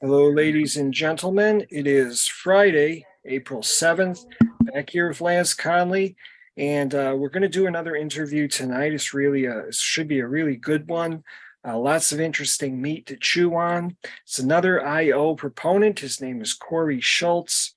Hello, ladies and gentlemen. It is Friday, April 7th, back here with Lance Conley, and we're going to do another interview tonight. It should be a really good one. Lots of interesting meat to chew on. It's another IO proponent. His name is Corey Shultz.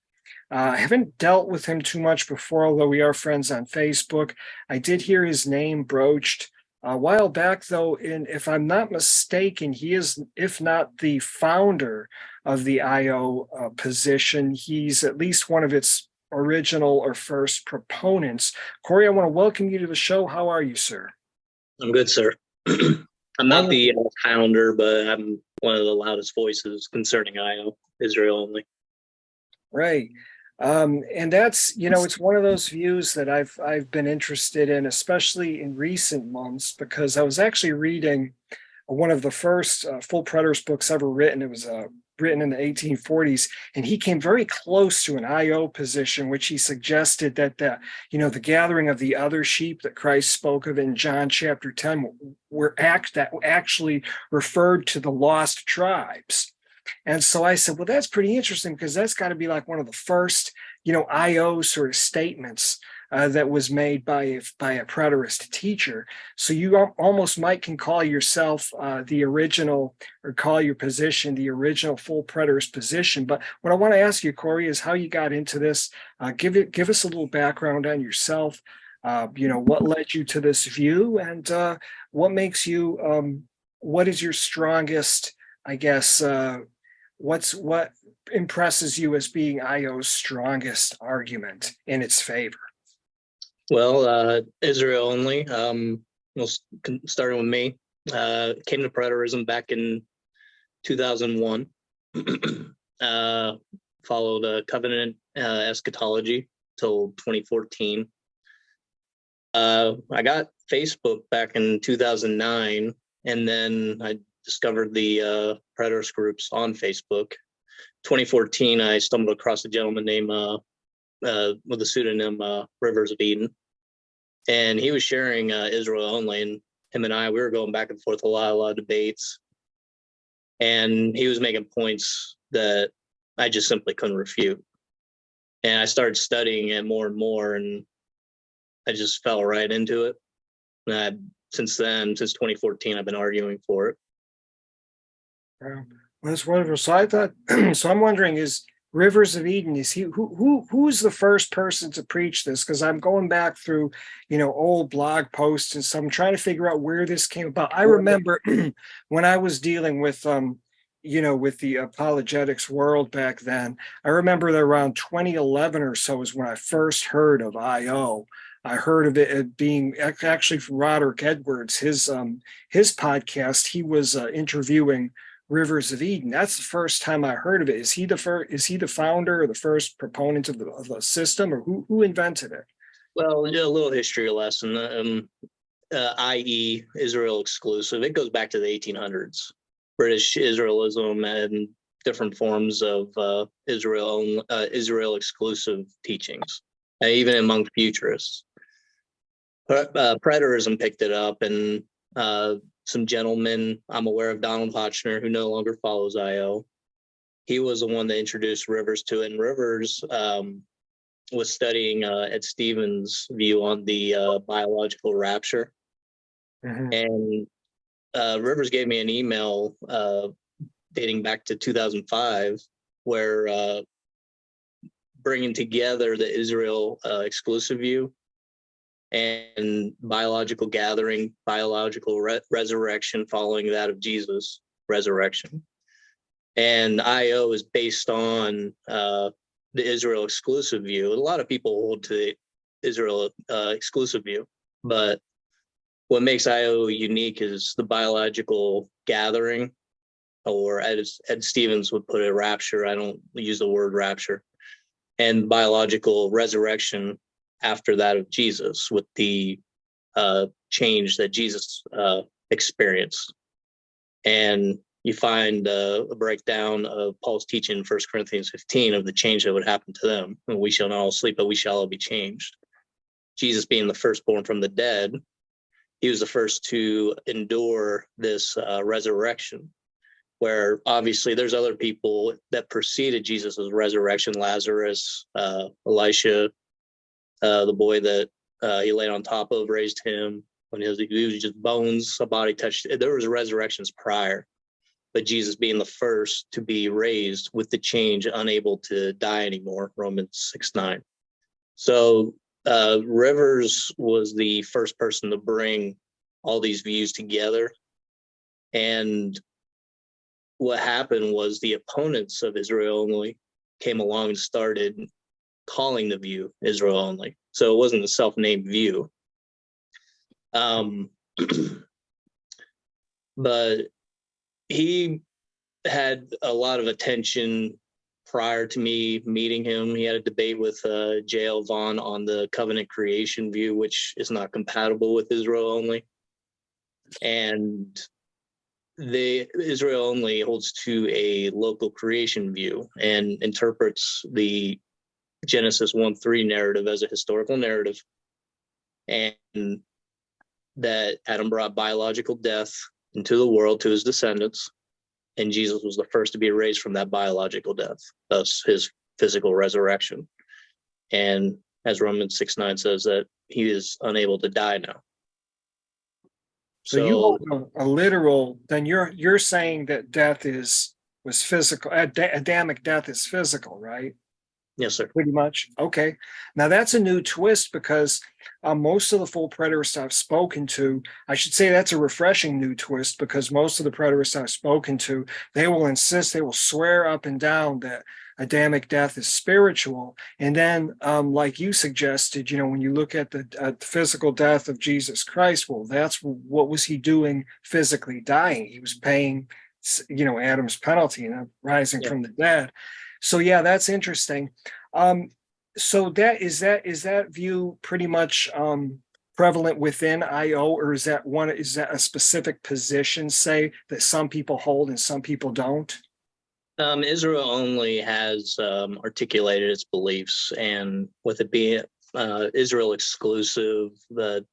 I haven't dealt with him too much before, although we are friends on Facebook. I did hear his name broached a while back, though, and if I'm not mistaken, he is, if not the founder of the IO position, he's at least one of its original or first proponents. Corey, I want to welcome you to the show. How are you, sir? I'm good, sir. I'm not the Wonderful. founder, but I'm one of the loudest voices concerning IO, Israel only. Right. And that's, it's one of those views that I've been interested in, especially in recent months, because I was actually reading one of the first full preterist books ever written. It was written in the 1840s, and he came very close to an IO position, which he suggested that the gathering of the other sheep that Christ spoke of in John chapter 10 that actually referred to the lost tribes. And so I said, well, that's pretty interesting because that's got to be like one of the first, IO sort of statements that was made by a preterist teacher. So you almost might can call yourself the original, or call your position the original full preterist position. But what I want to ask you, Corey, is how you got into this. Give us a little background on yourself. What led you to this view, and what makes you, what is your strongest, I guess, what impresses you as being IO's strongest argument in its favor? Well, Israel only. Starting with me, came to preterism back in 2001. Followed a covenant eschatology till 2014. I got Facebook back in 2009, and then I discovered the preterist groups on Facebook. 2014, I stumbled across a gentleman named with the pseudonym Rivers of Eden, and he was sharing Israel only, and him and we were going back and forth a lot of debates, and he was making points that I just simply couldn't refute. And I started studying it more and more, and I just fell right into it. And since 2014, I've been arguing for it. Well, that's wonderful. So I thought, so I'm wondering, is Rivers of Eden, is he who's the first person to preach this? Because I'm going back through, old blog posts and so I'm trying to figure out where this came about. I remember when I was dealing with with the apologetics world back then, I remember that around 2011 or so is when I first heard of IO. I heard of it being actually from Roderick Edwards, his podcast. He was interviewing Rivers of Eden. That's the first time I heard of it. Is he the first? Is he the founder or the first proponent of the system, or who invented it? Well, a little history lesson. I.e., Israel exclusive. It goes back to the 1800s. British Israelism and different forms of Israel exclusive teachings, even among futurists. Preterism picked it up, and some gentlemen, I'm aware of Donald Hotchner, who no longer follows IO. He was the one that introduced Rivers to it, and Rivers was studying Ed Stevens' view on the biological rapture. Mm-hmm. And Rivers gave me an email dating back to 2005, where bringing together the Israel exclusive view and biological gathering, biological resurrection following that of Jesus' resurrection. And IO is based on the Israel exclusive view. A lot of people hold to the Israel exclusive view, but what makes IO unique is the biological gathering, or Ed Stevens would put it, rapture. I don't use the word rapture. And biological resurrection after that of Jesus, with the change that Jesus experienced. And you find a breakdown of Paul's teaching in 1 Corinthians 15 of the change that would happen to them. And we shall not all sleep, but we shall all be changed. Jesus being the firstborn from the dead, he was the first to endure this resurrection. where obviously there's other people that preceded Jesus' resurrection, Lazarus, Elisha, the boy that he laid on top of, raised him when he was just bones, a body touched. There was resurrections prior, but Jesus being the first to be raised with the change, unable to die anymore, Romans 6:9. So Rivers was the first person to bring all these views together. And what happened was the opponents of Israel only came along and started calling the view Israel only. So it wasn't a self-named view. But he had a lot of attention prior to me meeting him. He had a debate with J.L. Vaughn on the covenant creation view, which is not compatible with Israel only. And the Israel only holds to a local creation view and interprets the Genesis 1:3 narrative as a historical narrative, and that Adam brought biological death into the world to his descendants, and Jesus was the first to be raised from that biological death, thus his physical resurrection. And as Romans 6:9 says, that he is unable to die now. So you hold a literal, then you're saying that death was physical, Adamic death is physical, right? Yes, sir. Pretty much. Okay. Now that's a new twist, because most of the full preterists I've spoken to, I should say that's a refreshing new twist, because most of the preterists I've spoken to, they will swear up and down that Adamic death is spiritual. And then, like you suggested, when you look at the physical death of Jesus Christ, well, that's what was he doing physically dying? He was paying, Adam's penalty and rising from the dead. So yeah, that's interesting. So is that view pretty much prevalent within IO, or is that a specific position, say, that some people hold and some people don't? Israel only has articulated its beliefs, and with it being Israel exclusive, the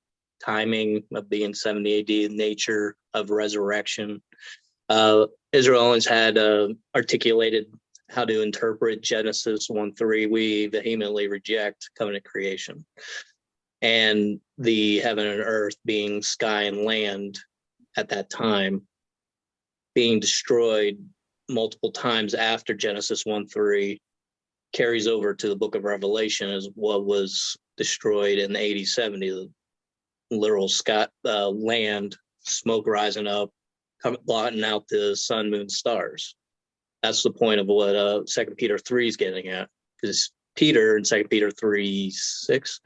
timing of being 70 AD, the nature of resurrection, Israel only's had articulated how to interpret Genesis 1:3. We vehemently reject covenant creation, and the heaven and earth, being sky and land at that time, being destroyed multiple times after Genesis 1:3, carries over to the book of Revelation as what was destroyed in the AD 70, the literal sky, land, smoke rising up, blotting out the sun, moon, stars. That's the point of what 2 Peter 3 is getting at, because Peter in 2 Peter 3:6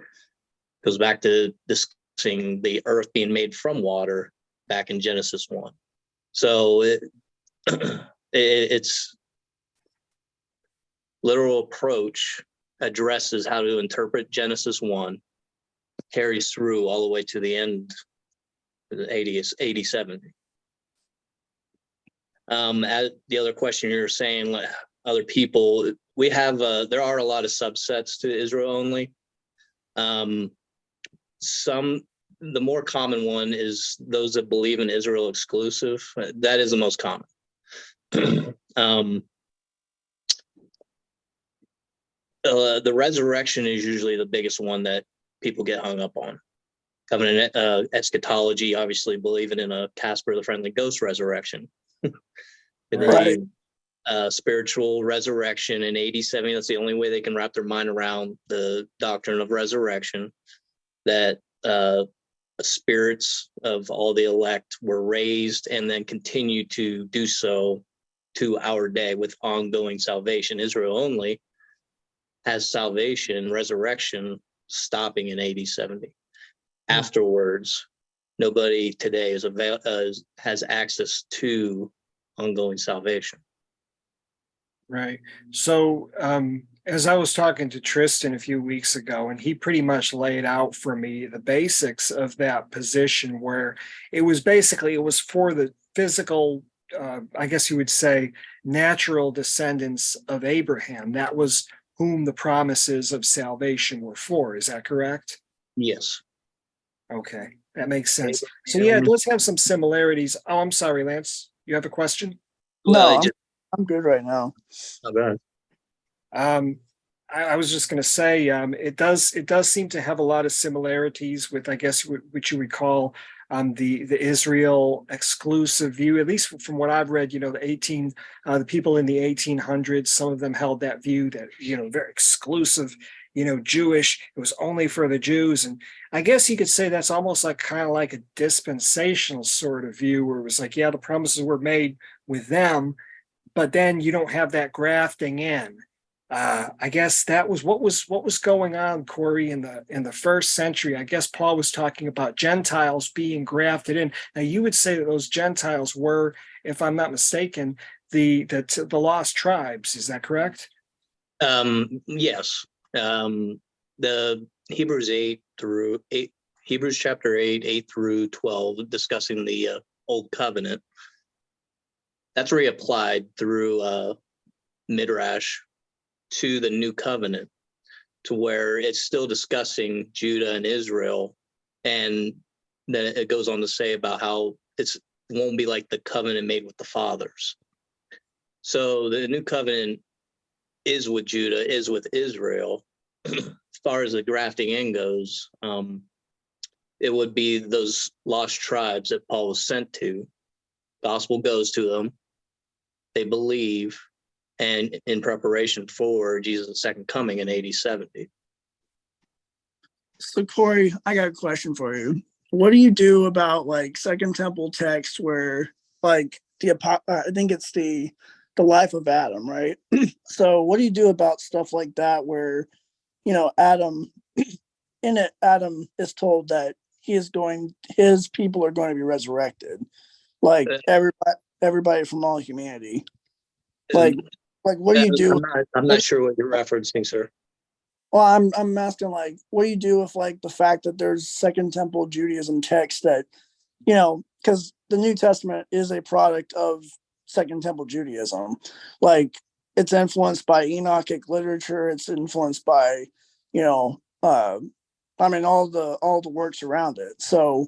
goes back to discussing the earth being made from water back in Genesis 1. So its literal approach addresses how to interpret Genesis 1, carries through all the way to the end, the 80, 70. The other question you're saying, like, other people, we have there are a lot of subsets to Israel only. The more common one is those that believe in Israel exclusive. That is the most common. The resurrection is usually the biggest one that people get hung up on. Covenant eschatology, obviously believing in a Casper the Friendly Ghost resurrection. They believe spiritual resurrection in AD 70. That's the only way they can wrap their mind around the doctrine of resurrection, that spirits of all the elect were raised and then continue to do so to our day with ongoing salvation. Israel only has salvation, resurrection, stopping in AD 70. Afterwards, nobody today has access to ongoing salvation. Right. So as I was talking to Tristan a few weeks ago, and he pretty much laid out for me the basics of that position, where it was for the physical, I guess you would say, natural descendants of Abraham. That was whom the promises of salvation were for. Is that correct? Yes. Okay, that makes sense. So yeah, it does have some similarities. Oh, I'm sorry, Lance. You have a question? Well, No, I'm good right now. okay. I was just going to say, it does seem to have a lot of similarities with, I guess, what you would call the Israel exclusive view, at least from what I've read. The people in the 1800s, some of them held that view that, very exclusive, Jewish. It was only for the Jews, and I guess you could say that's almost like kind of like a dispensational sort of view, where it was like, yeah, the promises were made with them, but then you don't have that grafting in. I guess that was what was going on, Corey, in the first century. I guess Paul was talking about Gentiles being grafted in. Now, you would say that those Gentiles were, if I'm not mistaken, the lost tribes. Is that correct? Yes. The Hebrews chapter 8 through 12, discussing the old covenant. That's reapplied through Midrash to the new covenant, to where it's still discussing Judah and Israel, and then it goes on to say about how it won't be like the covenant made with the fathers. So the new covenant is with Judah, is with Israel. As far as the grafting in goes, it would be those lost tribes that Paul was sent to. Gospel goes to them, they believe, and in preparation for Jesus' second coming in AD 70. So Corey, I got a question for you. What do you do about like Second Temple text where like I think it's the life of Adam, right? So what do you do about stuff like that where Adam in it, Adam is told that his people are going to be resurrected, like everybody from all humanity. Like what do you do? I'm not sure what you're referencing, sir. Well, I'm asking, like, what do you do with like the fact that there's Second Temple Judaism text that, because the New Testament is a product of Second Temple Judaism. Like, it's influenced by Enochic literature. It's influenced by, all the works around it. So,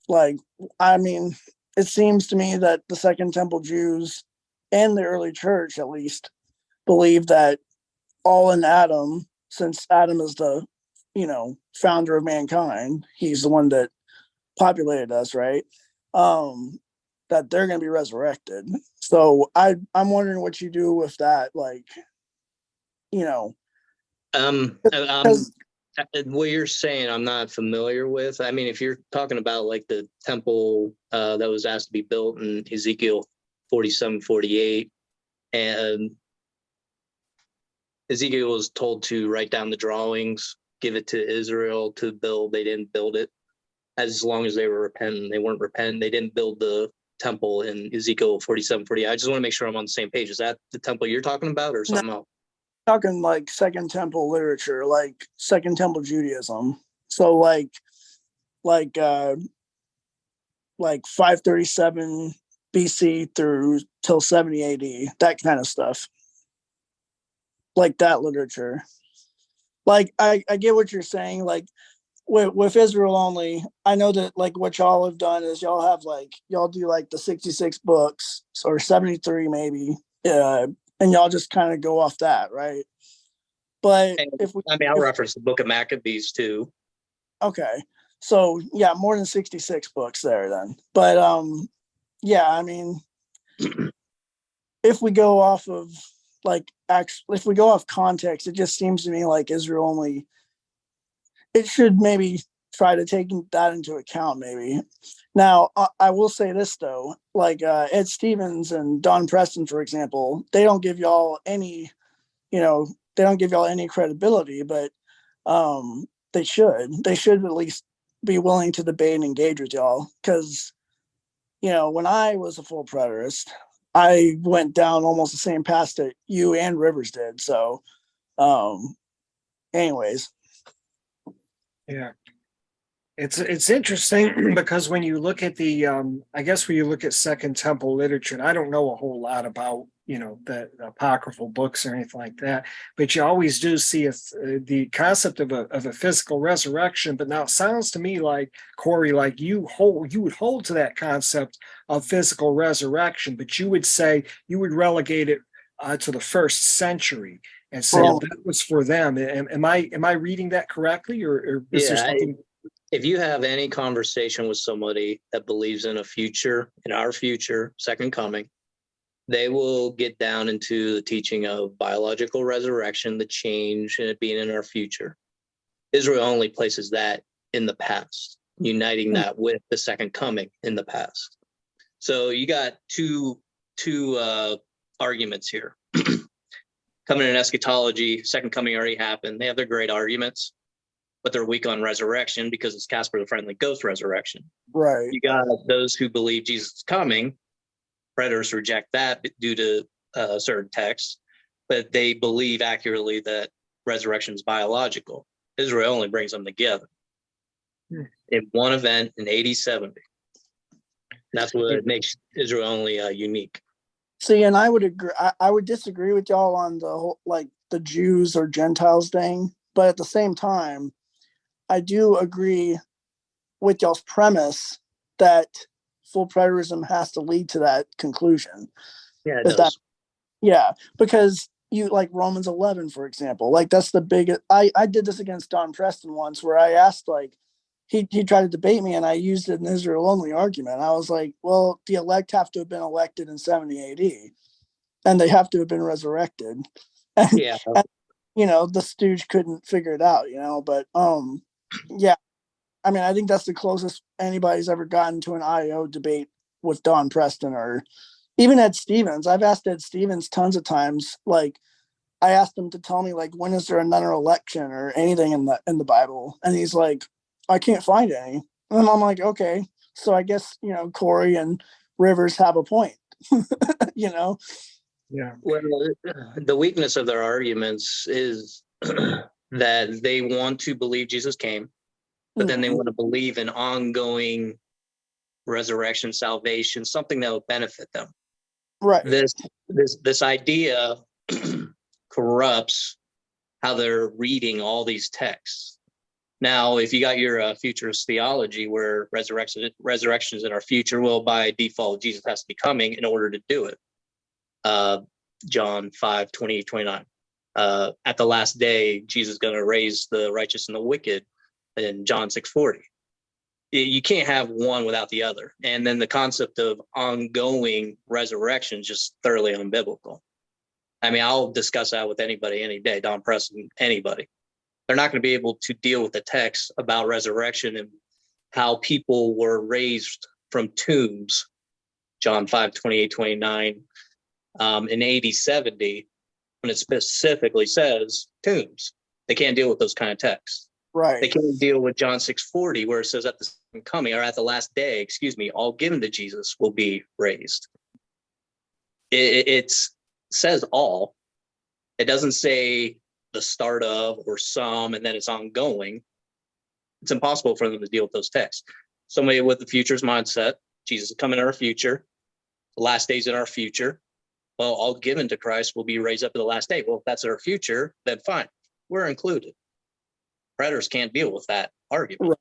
like, it seems to me that the Second Temple Jews and the early church, at least, believe that all in Adam, since Adam is the, founder of mankind, he's the one that populated us, right? That they're going to be resurrected. So I'm wondering what you do with that, like, what you're saying, I'm not familiar with. I mean, if you're talking about like the temple that was asked to be built in Ezekiel 47-48, and Ezekiel was told to write down the drawings, give it to Israel to build. They didn't build it. As long as they were repentant, they weren't repentant. They didn't build the temple in Ezekiel 47-48. I just want to make sure I'm on the same page. Is that the temple you're talking about, or something else? Talking like Second Temple literature, like Second Temple Judaism. So like 537 BC through till 70 AD, that kind of stuff. Like that literature. Like I get what you're saying. Like with Israel only, I know that like what y'all have done is y'all do like the 66 books or 73 maybe, and y'all just kind of go off that, right? But I'll reference the Book of Maccabees too. Okay, so yeah, more than 66 books there then. But yeah, I mean, if we go off of if we go off context, it just seems to me like Israel only, it should maybe try to take that into account maybe. Now, I will say this though, like Ed Stevens and Don Preston, for example, they don't give y'all any, credibility, but they should at least be willing to debate and engage with y'all. Because, when I was a full preterist, I went down almost the same path that you and Rivers did. So, anyways. Yeah. It's interesting because when you look at the I guess when you look at Second Temple literature, and I don't know a whole lot about the apocryphal books or anything like that, but you always do see the concept of a physical resurrection. But now it sounds to me like, Corey, like you would hold to that concept of physical resurrection, but you would say you would relegate it to the first century and say, well, Well, that was for them. Am I reading that correctly, or is there Yeah, something? if you have any conversation with somebody that believes in a future, in our future, second coming, they will get down into the teaching of biological resurrection, the change, and it being in our future. Israel only places that in the past, uniting that with the second coming in the past. So you got two arguments here. Coming in eschatology, second coming already happened. They have their great arguments, but they're weak on resurrection because it's Casper the Friendly Ghost resurrection. right. You got those who believe Jesus is coming. Preterists reject that due to certain texts, but they believe accurately that resurrection is biological. Israel only brings them together in one event in AD 70. That's what makes Israel only unique. See, and I would agree. I would disagree with y'all on the whole, like the Jews or Gentiles thing, but at the same time, I do agree with y'all's premise that full preterism has to lead to that conclusion. Yeah, it Is that does. yeah? Because you like Romans 11, for example, like that's the biggest. I did this against Don Preston once, where I asked like he tried to debate me, and I used an Israel only argument. I was like, well, the elect have to have been elected in 70 AD, and they have to have been resurrected. And, Yeah. and the stooge couldn't figure it out, but yeah, I mean, I think that's the closest anybody's ever gotten to an IO debate with Don Preston or even Ed Stevens. I've asked Ed Stevens tons of times, like I asked him to tell me like when is there another election or anything in the Bible, and he's like, I can't find any. And I'm like, okay, so I guess Corey and Rivers have a point. you know, Yeah. Well, the weakness of their arguments is that they want to believe Jesus came, but then they want to believe in ongoing resurrection, salvation, something that will benefit them. right? This idea corrupts how they're reading all these texts. Now, if you got your futurist theology where resurrection is in our future, well, by default, Jesus has to be coming in order to do it. John 5, 28, 29. At the last day, Jesus is going to raise the righteous and the wicked in John 6:40. You can't have one without the other. And then the concept of ongoing resurrection is just thoroughly unbiblical. I mean, I'll discuss that with anybody any day, Don Preston, anybody. They're not going to be able to deal with the text about resurrection and how people were raised from tombs, John 5, 28, 29, in AD 70, when it specifically says tombs. They can't deal with those kind of texts. Right. They can't deal with John 6:40, where it says at the second coming, or at the last day, all given to Jesus will be raised. It says all. It doesn't say the start of or some, and then it's ongoing. It's impossible for them to deal with those texts. Somebody with the futures mindset, Jesus is coming in our future, the last days in our future. Well, all given to Christ will be raised up to the last day. Well, if that's our future, then fine. We're included. Predators can't deal with that argument.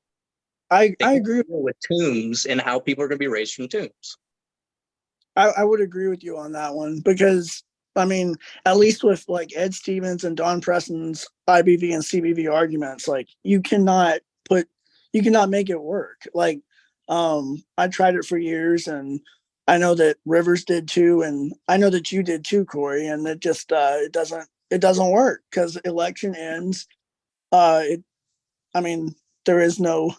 I They can't agree. deal with tombs and how people are going to be raised from tombs. I would agree with you on that one because I mean, at least with like Ed Stevens and Don Preston's IBV and CBV arguments, like you cannot make it work. Like, I tried it for years, and I know that Rivers did too, and I know that you did too, Corey. And it just it doesn't work because election ends. I mean, there is no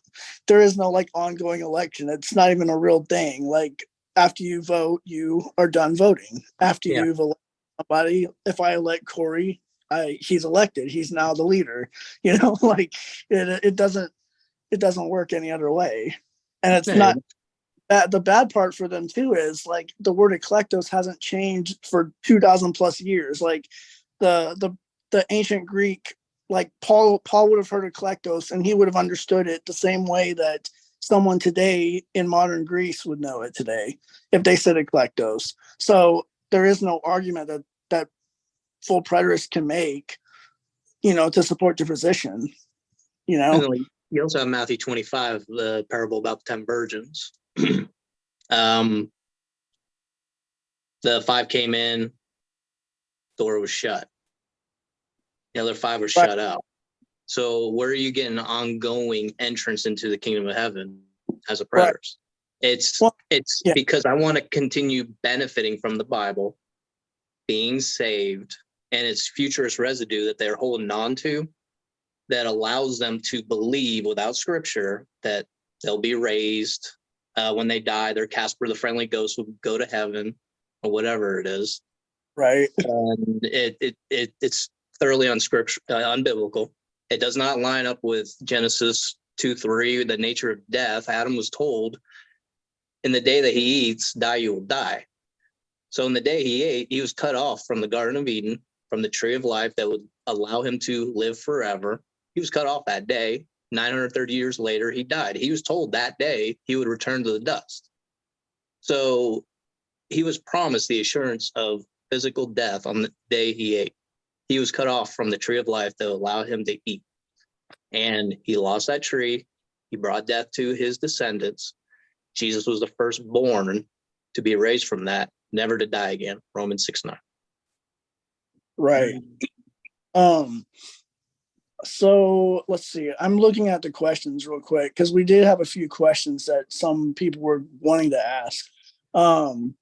like ongoing election. It's not even a real thing. Like after you vote, you are done voting. After Yeah. you've elected somebody, if I elect Corey, he's elected. He's now the leader. Like it doesn't work any other way. And it's not that the bad part for them too is like the word eklektos hasn't changed for 2,000 plus years. Like the ancient Greek like Paul would have heard of kolektos, and he would have understood it the same way that someone today in modern Greece would know it today if they said kolektos. So there is no argument that full preterists can make, to support the position. And then you also have Matthew 25, the parable about the 10 virgins. The 5 came in, door was shut. The other 5 were shut out. So where are you getting ongoing entrance into the kingdom of heaven as a preterist? It's because I want to continue benefiting from the Bible, being saved, and its futurist residue that they're holding on to that allows them to believe without scripture that they'll be raised. When they die, their Casper the Friendly Ghost will go to heaven or whatever it is. Right. And it's thoroughly unbiblical. It does not line up with Genesis 2:3, the nature of death. Adam was told, in the day that he eats, die you will die. So in the day he ate, he was cut off from the Garden of Eden, from the tree of life that would allow him to live forever. He was cut off that day. 930 years later, he died. He was told that day he would return to the dust. So he was promised the assurance of physical death on the day he ate. He was cut off from the tree of life that would allow him to eat. And he lost that tree. He brought death to his descendants. Jesus was the firstborn to be raised from that, never to die again. Romans 6:9. Right. So let's see. I'm looking at the questions real quick because we did have a few questions that some people were wanting to ask. And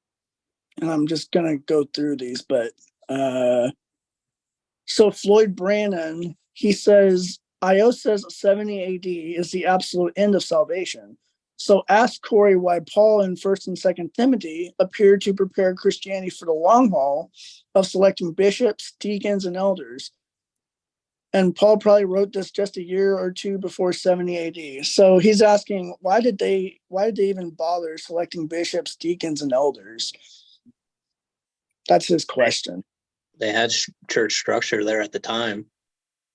I'm just gonna go through these, but so Floyd Brannon, he says IO says 70 AD is the absolute end of salvation. So ask Corey why Paul in 1st and 2nd Timothy appeared to prepare Christianity for the long haul of selecting bishops, deacons, and elders. And Paul probably wrote this just a year or two before 70 AD. So he's asking, why did they even bother selecting bishops, deacons, and elders? That's his question. They had church structure there at the time.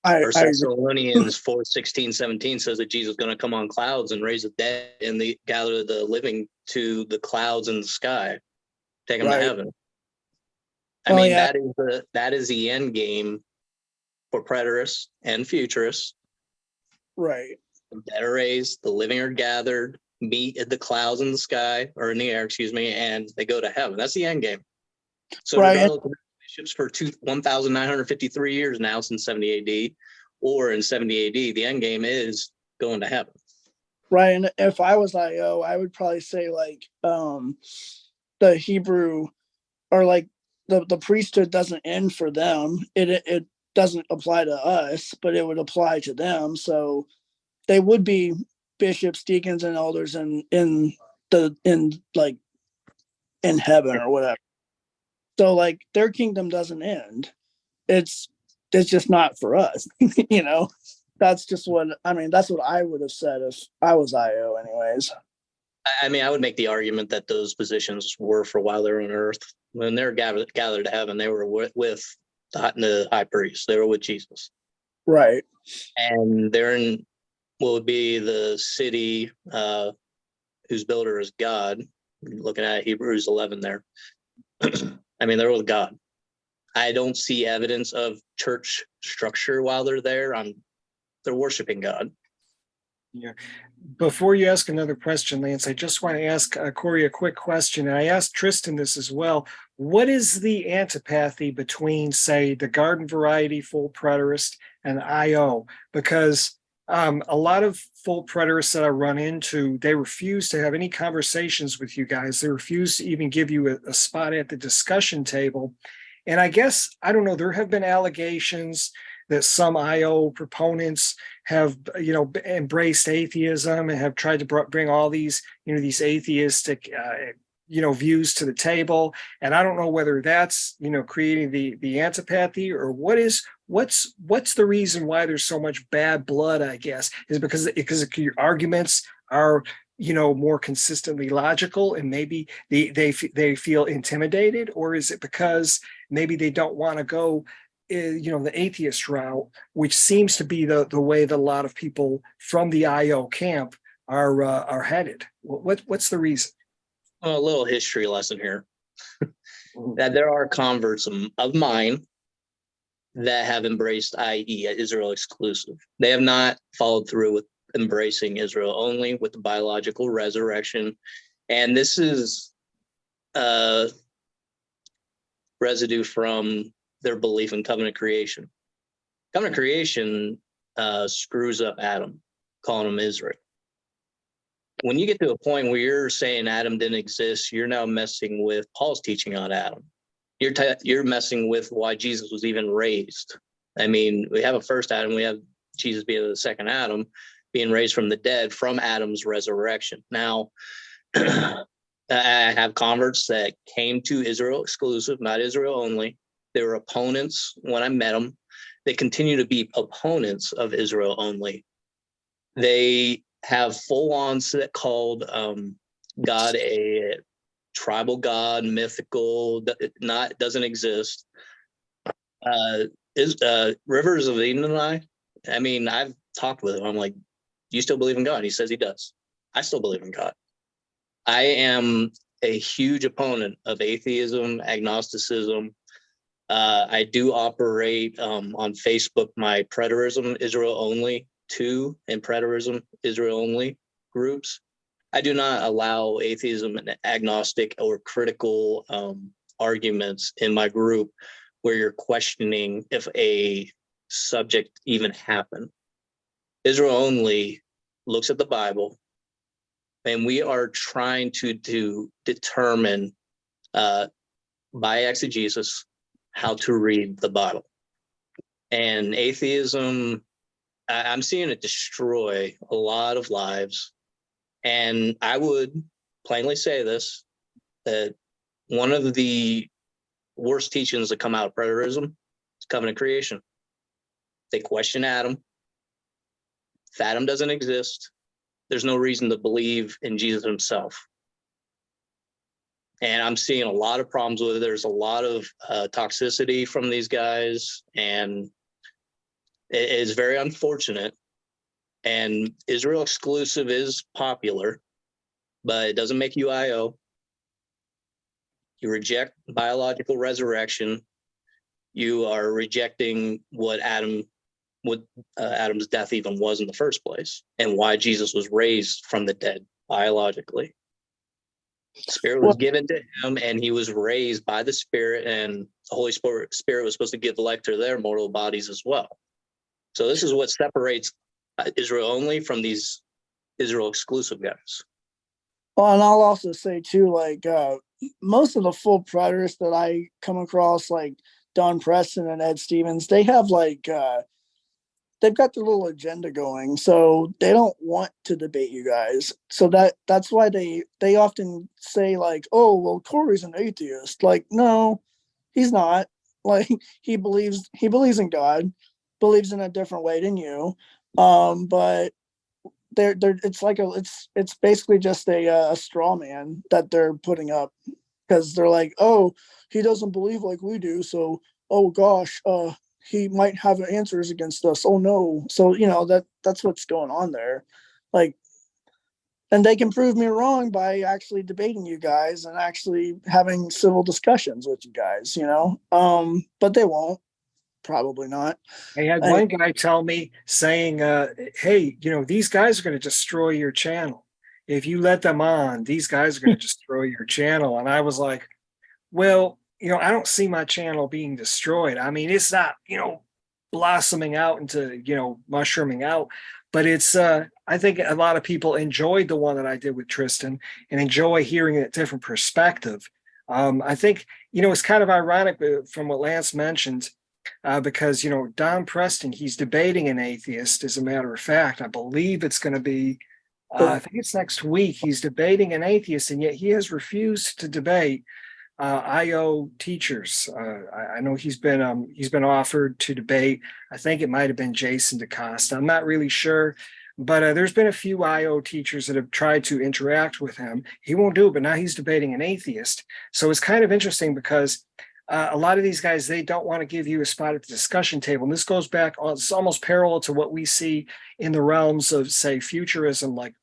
First Thessalonians 4:16-17 says that Jesus is going to come on clouds and raise the dead and gather the living to the clouds in the sky, take them to heaven. That is the end game for preterists and futurists. Right. The dead are raised, the living are gathered, meet at the clouds in the sky, or in the air, and they go to heaven. That's the end game. So regardless of bishops for 1,953 years now since 70 AD, or in 70 AD, the end game is going to heaven. Right. And if I was IO, I would probably say like the Hebrew or like the priesthood doesn't end for them. It doesn't apply to us, but it would apply to them. So they would be bishops, deacons, and elders in heaven or whatever. So like their kingdom doesn't end. It's just not for us. That's just that's what I would have said if I was IO anyways. I would make the argument that those positions were for while they're on earth. When they're gathered to heaven, they were with the high priest. They were with Jesus. Right. And they're in what would be the city whose builder is God. Looking at Hebrews 11 there. They're with God. I don't see evidence of church structure while they're there. They're worshiping God. Yeah. Before you ask another question, Lance, I just want to ask Corey a quick question. And I asked Tristan this as well. What is the antipathy between, say, the garden variety full preterist and IO? Because a lot of full preterists that I run into, they refuse to have any conversations with you guys. They refuse to even give you a spot at the discussion table. And I guess, I don't know, there have been allegations that some IO proponents have, embraced atheism and have tried to bring all these, these atheistic, views to the table. And I don't know whether that's, creating the antipathy or what's the reason why there's so much bad blood, I guess, is because your arguments are, more consistently logical and maybe they feel intimidated, or is it because maybe they don't want to go the atheist route, which seems to be the way that a lot of people from the IO camp are headed. What's the reason? Well, a little history lesson here. That there are converts of mine that have embraced i.e. Israel exclusive. They have not followed through with embracing Israel only with the biological resurrection. And this is residue from their belief in covenant creation. Covenant creation screws up Adam, calling him Israel. When you get to a point where you're saying Adam didn't exist, you're now messing with Paul's teaching on Adam. You're messing with why Jesus was even raised. I mean, we have a first Adam, we have Jesus being the second Adam, being raised from the dead from Adam's resurrection. Now, I have converts that came to Israel exclusive, not Israel only. They were opponents when I met them. They continue to be opponents of Israel only. They have full-on set called God a tribal god, mythical, doesn't exist. Rivers of Eden and I mean, I've talked with him. I'm like, do you still believe in God? He says he does. I still believe in God. I am a huge opponent of atheism, agnosticism. I do operate on Facebook, my preterism, Israel only 2 and preterism, Israel only groups. I do not allow atheism and agnostic or critical arguments in my group where you're questioning if a subject even happened. Israel only looks at the Bible, and we are trying to determine by exegesis how to read the Bible. And atheism, I'm seeing it destroy a lot of lives. And I would plainly say this, that one of the worst teachings that come out of preterism is covenant creation. They question Adam. If Adam doesn't exist, there's no reason to believe in Jesus himself. And I'm seeing a lot of problems with it. There's a lot of toxicity from these guys, and it is very unfortunate. And Israel exclusive is popular, but it doesn't make you IO. You reject biological resurrection. You are rejecting what Adam's death even was in the first place, and why Jesus was raised from the dead biologically. Spirit was given to him, and he was raised by the Spirit, and the Holy Spirit was supposed to give life to their mortal bodies as well. So this is what separates Israel only from these Israel exclusive guys. Well, and I'll also say too, like most of the full preterists that I come across, like Don Preston and Ed Stevens, they have like they've got their little agenda going, so they don't want to debate you guys. So that's why they often say like, "Oh, well, Corey's an atheist." Like, no, he's not. Like, he believes in God, believes in a different way than you. But they're it's basically just a straw man that they're putting up, because they're like, "Oh, he doesn't believe like we do, so oh gosh, he might have answers against us. Oh no." So that's what's going on there. Like, and they can prove me wrong by actually debating you guys and actually having civil discussions with you guys, but they won't. Probably not. I had one guy tell me saying, hey, these guys are going to destroy your channel. If you let them on, these guys are going to destroy your channel. And I was like, well, I don't see my channel being destroyed. I mean, it's not, blossoming out into, mushrooming out, but it's, I think a lot of people enjoyed the one that I did with Tristan and enjoy hearing a different perspective. I think, it's kind of ironic from what Lance mentioned, because, Don Preston, he's debating an atheist, as a matter of fact. I believe it's going to be, I think it's next week. He's debating an atheist, and yet he has refused to debate IO teachers. I know he's been offered to debate. I think it might have been Jason DaCosta. I'm not really sure, but there's been a few IO teachers that have tried to interact with him. He won't do it, but now he's debating an atheist. So it's kind of interesting because a lot of these guys, they don't want to give you a spot at the discussion table. And this goes back, it's almost parallel to what we see in the realms of, say, futurism, like,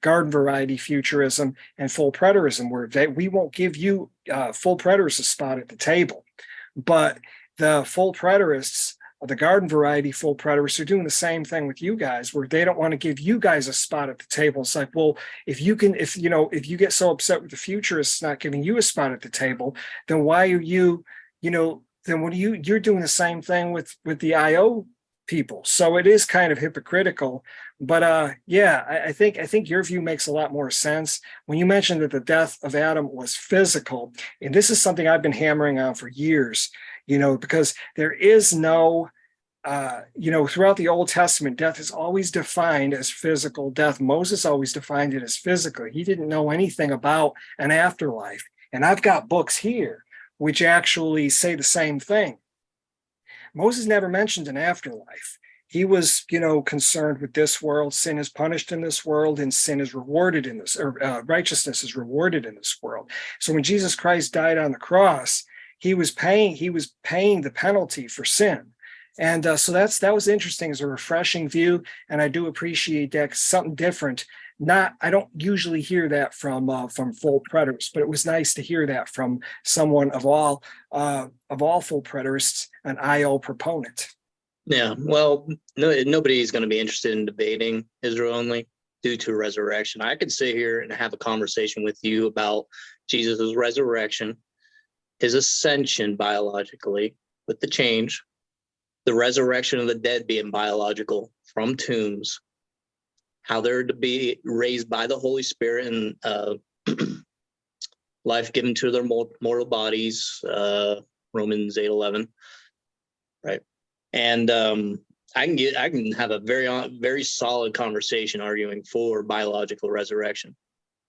garden variety futurism and full preterism, where we won't give you full preterists a spot at the table. But the full preterists, the garden variety full preterists, are doing the same thing with you guys, where they don't want to give you guys a spot at the table. It's like, well, if you get so upset with the futurists not giving you a spot at the table, then why are you, then what are you're doing the same thing with the IO people. So it is kind of hypocritical. But yeah, I think your view makes a lot more sense when you mentioned that the death of Adam was physical. And this is something I've been hammering on for years, because there is no, throughout the Old Testament, death is always defined as physical death. Moses always defined it as physical. He didn't know anything about an afterlife. And I've got books here which actually say the same thing. Moses never mentioned an afterlife. He was, concerned with this world. Sin is punished in this world, and sin is rewarded in this, or righteousness is rewarded in this world. So when Jesus Christ died on the cross, he was paying the penalty for sin. And so that was interesting, as a refreshing view. And I do appreciate that, 'cause something different. I don't usually hear that from full preterists, but it was nice to hear that from someone of all full preterists, an IO proponent. Yeah, well, nobody's going to be interested in debating Israel only due to resurrection. I could sit here and have a conversation with you about Jesus' resurrection, his ascension biologically with the change, the resurrection of the dead being biological from tombs, how they're to be raised by the Holy Spirit and life given to their mortal bodies, Romans 8:11, right? And I can have a very solid conversation arguing for biological resurrection.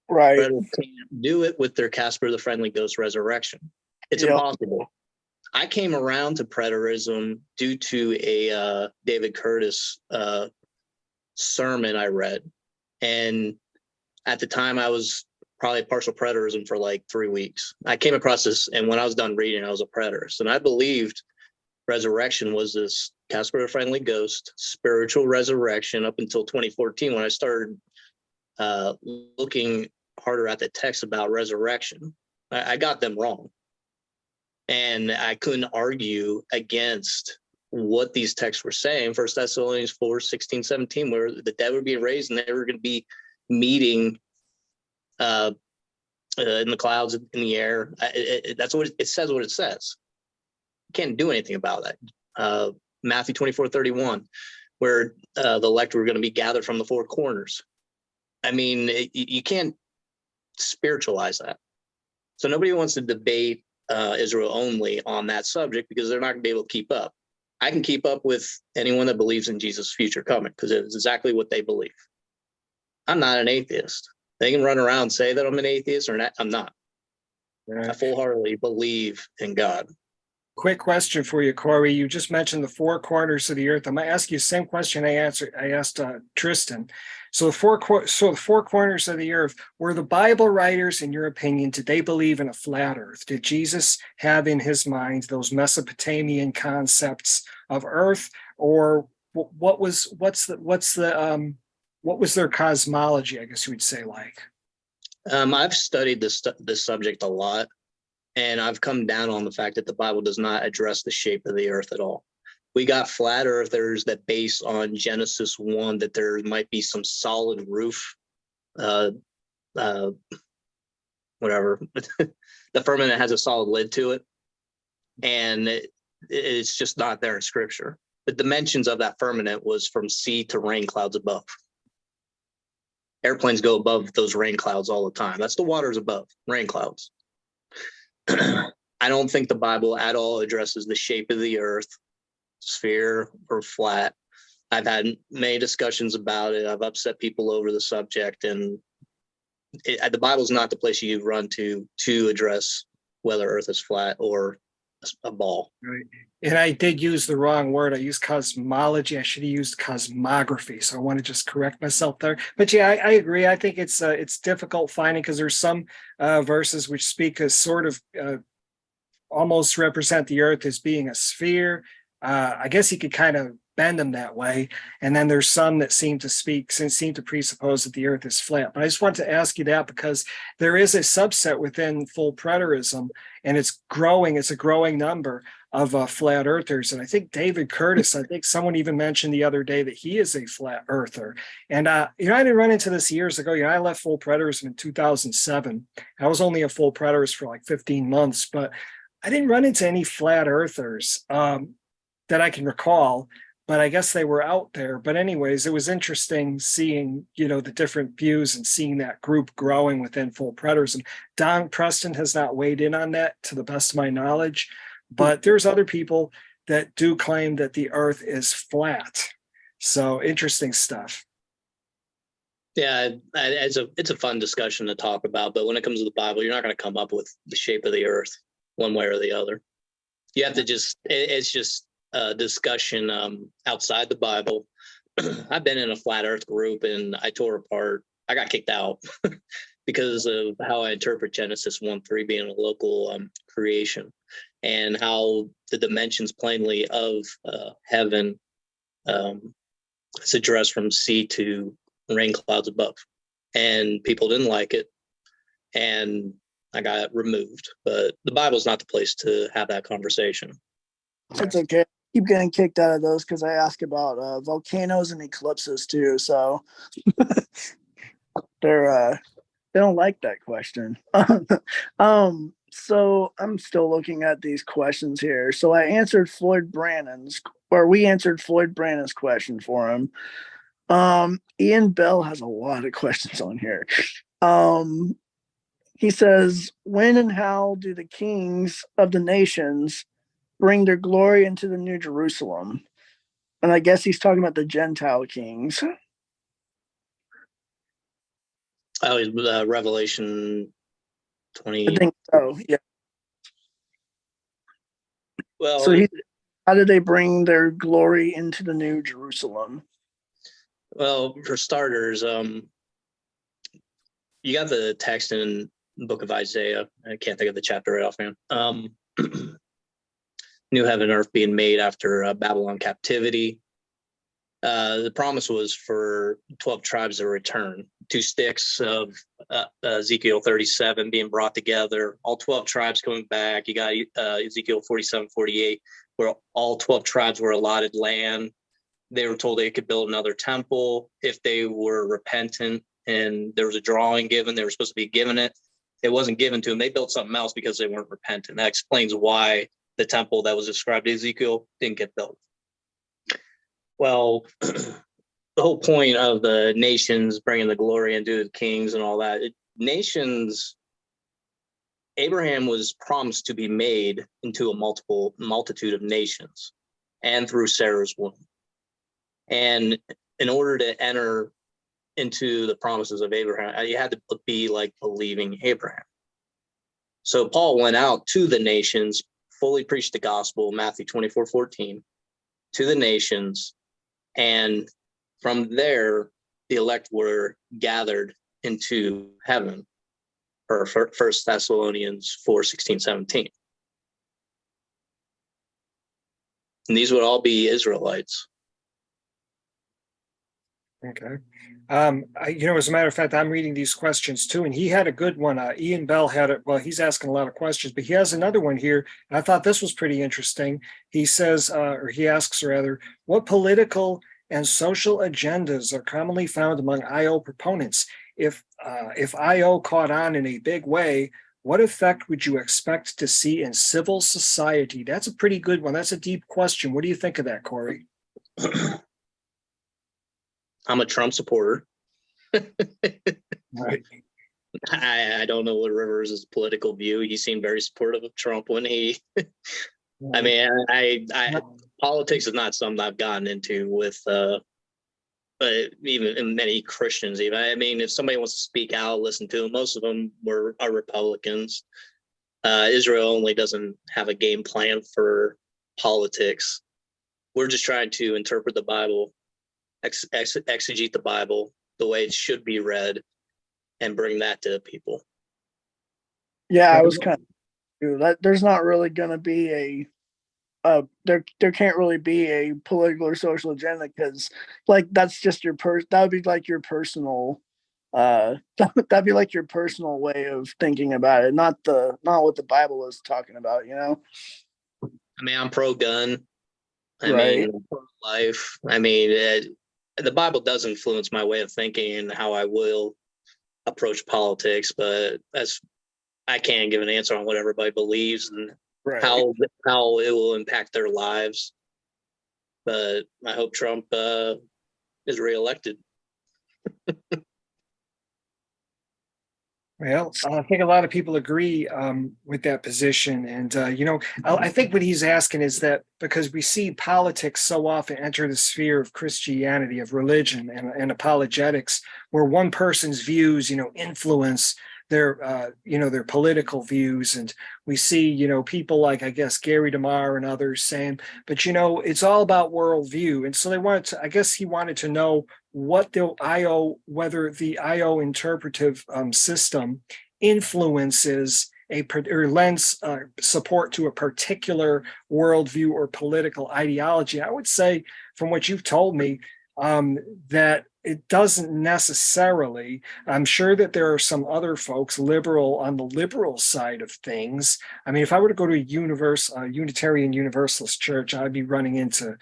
Right. Predators can't do it with their Casper the Friendly Ghost resurrection. It's impossible. I came around to preterism due to a David Curtis sermon I read, and at the time I was probably partial preterism for like 3 weeks. I came across this, and when I was done reading, I was a preterist, and I believed resurrection was this Casper the Friendly Ghost spiritual resurrection up until 2014, when I started looking harder at the text about resurrection. I got them wrong, and I couldn't argue against what these texts were saying. 1 Thessalonians 4:16, 17, where the dead were being raised and they were going to be meeting in the clouds, in the air. That's what it says. What it says. Can't do anything about that. Matthew 24:31, where the elect were going to be gathered from the four corners. I mean, you can't spiritualize that. So nobody wants to debate Israel only on that subject, because they're not going to be able to keep up. I can keep up with anyone that believes in Jesus' future coming, because it's exactly what they believe. I'm not an atheist. They can run around and say that I'm an atheist, or not. I'm not. I full-heartedly believe in God. Quick question for you, Corey. You just mentioned the four corners of the earth. I'm going to ask you the same question I asked Tristan. So the four corners of the earth, were the Bible writers, in your opinion, did they believe in a flat earth? Did Jesus have in his mind those Mesopotamian concepts of earth, or what was their cosmology, I guess you would say, like? I've studied this subject a lot. And I've come down on the fact that the Bible does not address the shape of the earth at all. We got flat earthers that base on Genesis 1 that there might be some solid roof, whatever. The firmament has a solid lid to it. And it's just not there in Scripture. The dimensions of that firmament was from sea to rain clouds above. Airplanes go above those rain clouds all the time. That's the waters above, rain clouds. I don't think the Bible at all addresses the shape of the earth, sphere or flat. I've had many discussions about it. I've upset people over the subject, and the Bible's not the place you run to address whether earth is flat or a ball. Right. And I did use the wrong word. I used cosmology. I should have used cosmography. So I want to just correct myself there. But yeah, I agree. I think it's difficult finding, because there's some verses which speak as sort of almost represent the earth as being a sphere. I guess you could kind of bend them that way. And then there's some that seem to presuppose that the earth is flat. But I just want to ask you that because there is a subset within full preterism, and it's growing. It's a growing number of flat earthers. And I think David Curtis, I think someone even mentioned the other day that he is a flat earther. And, I didn't run into this years ago. I left full preterism in 2007. I was only a full preterist for like 15 months, but I didn't run into any flat earthers that I can recall, but I guess they were out there. But anyways, it was interesting seeing, the different views and seeing that group growing within full preterism. Don Preston has not weighed in on that to the best of my knowledge, but there's other people that do claim that the earth is flat. So interesting stuff. Yeah, it's a fun discussion to talk about, but when it comes to the Bible, you're not going to come up with the shape of the earth one way or the other. You have to it's just a discussion outside the Bible. I've been in a flat earth group and I tore apart. I got kicked out because of how I interpret Genesis 1:3 being a local creation, and how the dimensions plainly of heaven is addressed from sea to rain clouds above. And people didn't like it, and I got removed. But the Bible's not the place to have that conversation. It's okay. Keep getting kicked out of those because I ask about volcanoes and eclipses too. So they don't like that question. So I'm still looking at these questions here. So we answered Floyd Brannon's question for him. Ian Bell has a lot of questions on here. He says, when and how do the kings of the nations bring their glory into the New Jerusalem? And I guess he's talking about the Gentile kings. Revelation 20. I think so, yeah. Well, so how do they bring their glory into the New Jerusalem? Well, for starters, you got the text in the book of Isaiah. I can't think of the chapter right offhand. New heaven and earth being made after Babylon captivity. The promise was for 12 tribes to return. 2 sticks of Ezekiel 37 being brought together, all 12 tribes coming back. You got Ezekiel 47-48, where all 12 tribes were allotted land. They were told they could build another temple if they were repentant, and there was a drawing given. They were supposed to be given it. It wasn't given to them. They built something else because they weren't repentant. That explains why the temple that was described to Ezekiel didn't get built. Well, the whole point of the nations bringing the glory into the kings and all that, Abraham was promised to be made into a multitude of nations, and through Sarah's womb. And in order to enter into the promises of Abraham, you had to be like believing Abraham. So Paul went out to the nations, fully preached the gospel, Matthew 24:14, to the nations. And from there, the elect were gathered into heaven, per 1 Thessalonians 4:16-17. And these would all be Israelites. Okay. As a matter of fact, I'm reading these questions too, and he had a good one. Ian Bell had it. Well, he's asking a lot of questions, but he has another one here. And I thought this was pretty interesting. He says, or he asks rather, what political and social agendas are commonly found among IO proponents? If IO caught on in a big way, what effect would you expect to see in civil society? That's a pretty good one. That's a deep question. What do you think of that, Corey? I'm a Trump supporter. Right. I don't know what Rivers' political view. He seemed very supportive of Trump when he. I mean, politics is not something I've gotten into with, even many Christians. Even I mean, if somebody wants to speak out, listen to them. Most of them are Republicans. Israel only doesn't have a game plan for politics. We're just trying to interpret the Bible, exegete the Bible the way it should be read, and bring that to people. Yeah, I was kind of That there's not really going to be there can't really be a political or social agenda, because like that's just that would be like your personal that'd be like your personal way of thinking about it, not what the Bible is talking about, you know. I mean, I'm pro-gun. I Right. mean, pro-life. I mean, the Bible does influence my way of thinking and how I will approach politics, but I can't give an answer on what everybody believes and Right. how it will impact their lives. But I hope Trump is reelected. Well, I think a lot of people agree with that position. And, I think what he's asking is that because we see politics so often enter the sphere of Christianity, of religion and apologetics, where one person's views, influence their political views. And we see, people like, I guess, Gary DeMar and others saying, but, it's all about worldview. And so I guess he wanted to know whether the IO interpretive system influences or lends support to a particular worldview or political ideology. I would say, from what you've told me, that it doesn't necessarily. I'm sure that there are some other folks on the liberal side of things. I mean, if I were to go to a Unitarian Universalist church, I'd be running into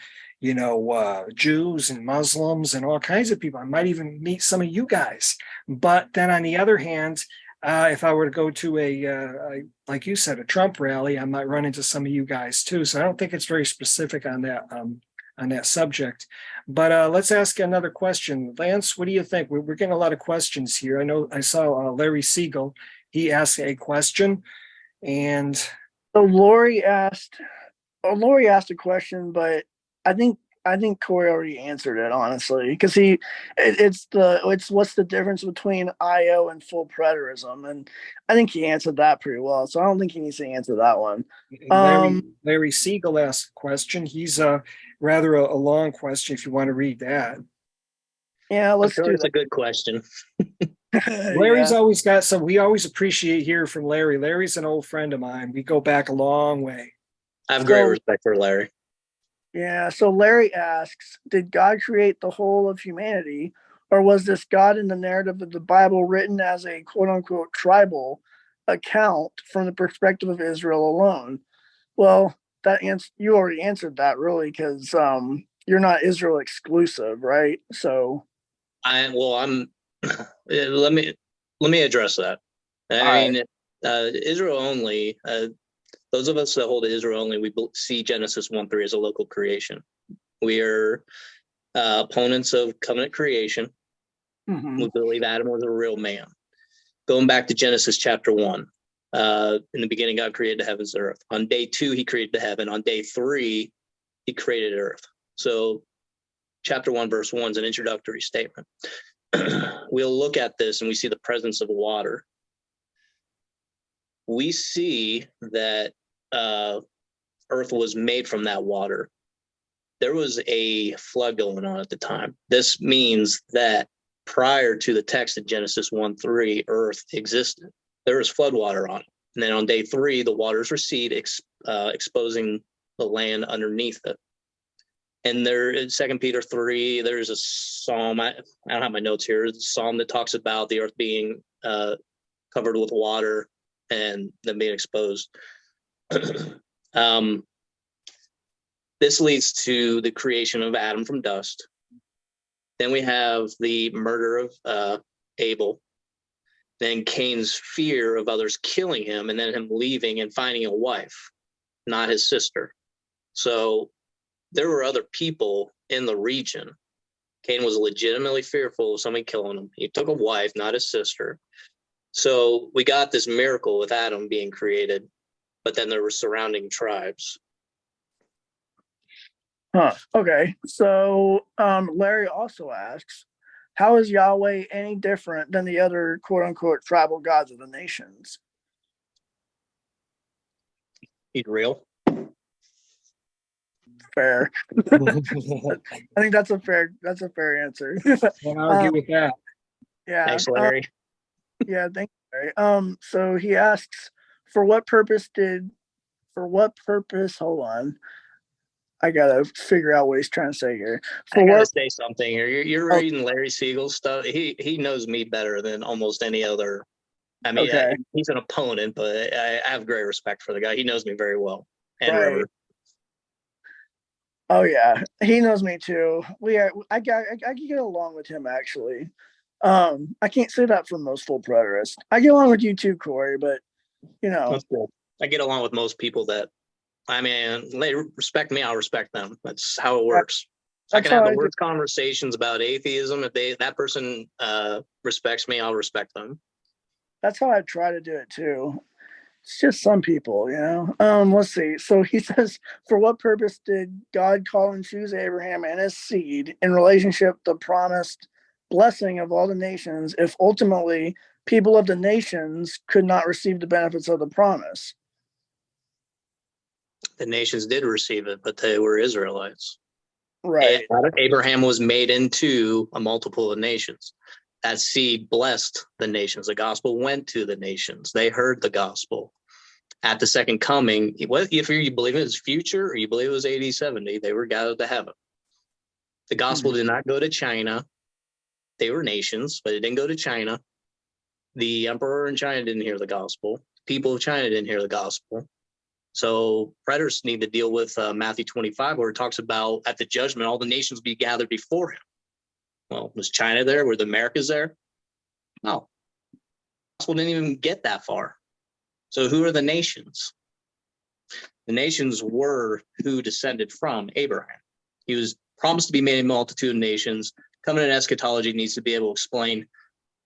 Jews and Muslims and all kinds of people. I might even meet some of you guys. But then on the other hand, if I were to go to like you said, a Trump rally, I might run into some of you guys too. So I don't think it's very specific on that subject. But let's ask another question. Lance, what do you think? We're getting a lot of questions here. I know I saw Larry Siegel. He asked a question, and So Lori asked a question, but I think Corey already answered it, honestly, because it's what's the difference between IO and full preterism, and I think he answered that pretty well. So I don't think he needs to answer that one. Larry Siegel asked a question. He's rather a long question. If you want to read that, Yeah, let's do That's that. a good question. Larry's always got some. We always appreciate hearing from Larry. Larry's an old friend of mine. We go back a long way. I have great respect for Larry. Yeah, so Larry asks, did God create the whole of humanity, or was this God in the narrative of the Bible written as a quote unquote tribal account from the perspective of Israel alone? Well, you already answered that, really, because you're not Israel exclusive, right? So I'm let me address that. I mean, Israel only, those of us that hold Israel only, we see Genesis 1:3 as a local creation. We are opponents of covenant creation. We believe Adam was a real man. Going back to Genesis chapter 1, in the beginning, God created the heavens and earth. On day 2, he created the heaven. On day 3, he created earth. So chapter 1, verse 1 is an introductory statement. We'll look at this and we see the presence of water. We see that earth was made from that water. There was a flood going on at the time. This means that prior to the text of Genesis 1:3, earth existed. There was flood water on it. And then on day 3, the waters recede, exposing the land underneath it. And there in 2 Peter 3, there's a psalm. I don't have my notes here. It's a psalm that talks about the earth being covered with water and then being exposed. This leads to the creation of Adam from dust. Then we have the murder of Abel. Then Cain's fear of others killing him, and then him leaving and finding a wife, not his sister. So there were other people in the region. Cain was legitimately fearful of somebody killing him. He took a wife, not his sister. So we got this miracle with Adam being created, but then there were surrounding tribes. Okay. So Larry also asks, how is Yahweh any different than the other quote unquote tribal gods of the nations? He's real. Fair. I think that's a fair answer. Can't argue with that. Yeah. Thanks, Larry. Yeah, thank you, Larry. So he asks, for what purpose hold on, I gotta figure out what he's trying to say here. I gotta say something here. You're reading Larry Siegel's stuff. He knows me better than almost any other. I mean, Okay. he's an opponent, but I have great respect for the guy. He knows me very well. And Right. River. Oh yeah, he knows me too. I can get along with him actually. I can't say that for most full preterists. I get along with you too, Corey, but you know. That's cool. I get along with most people that, I mean, they respect me, I'll respect them. That's how it works. I can have the worst conversations about atheism. If that person respects me, I'll respect them. That's how I try to do it too. It's just some people, you know. Let's see. So he says, for what purpose did God call and choose Abraham and his seed in relationship to the promised blessing of all the nations, if ultimately people of the nations could not receive the benefits of the promise? The nations did receive it, but they were Israelites. Right. Abraham was made into a multiple of nations. That seed blessed the nations. The gospel went to the nations. They heard the gospel. At the second coming, if you believe it was future or you believe it was AD 70, they were gathered to heaven. The gospel did not go to China. They were nations, but it didn't go to China. The emperor in China didn't hear the gospel. People of China didn't hear the gospel. So preterists need to deal with Matthew 25, where it talks about at the judgment, all the nations be gathered before him. Well, was China there? Were the Americas there? No. The gospel didn't even get that far. So who are the nations? The nations were who descended from Abraham. He was promised to be made a multitude of nations. Covenant eschatology needs to be able to explain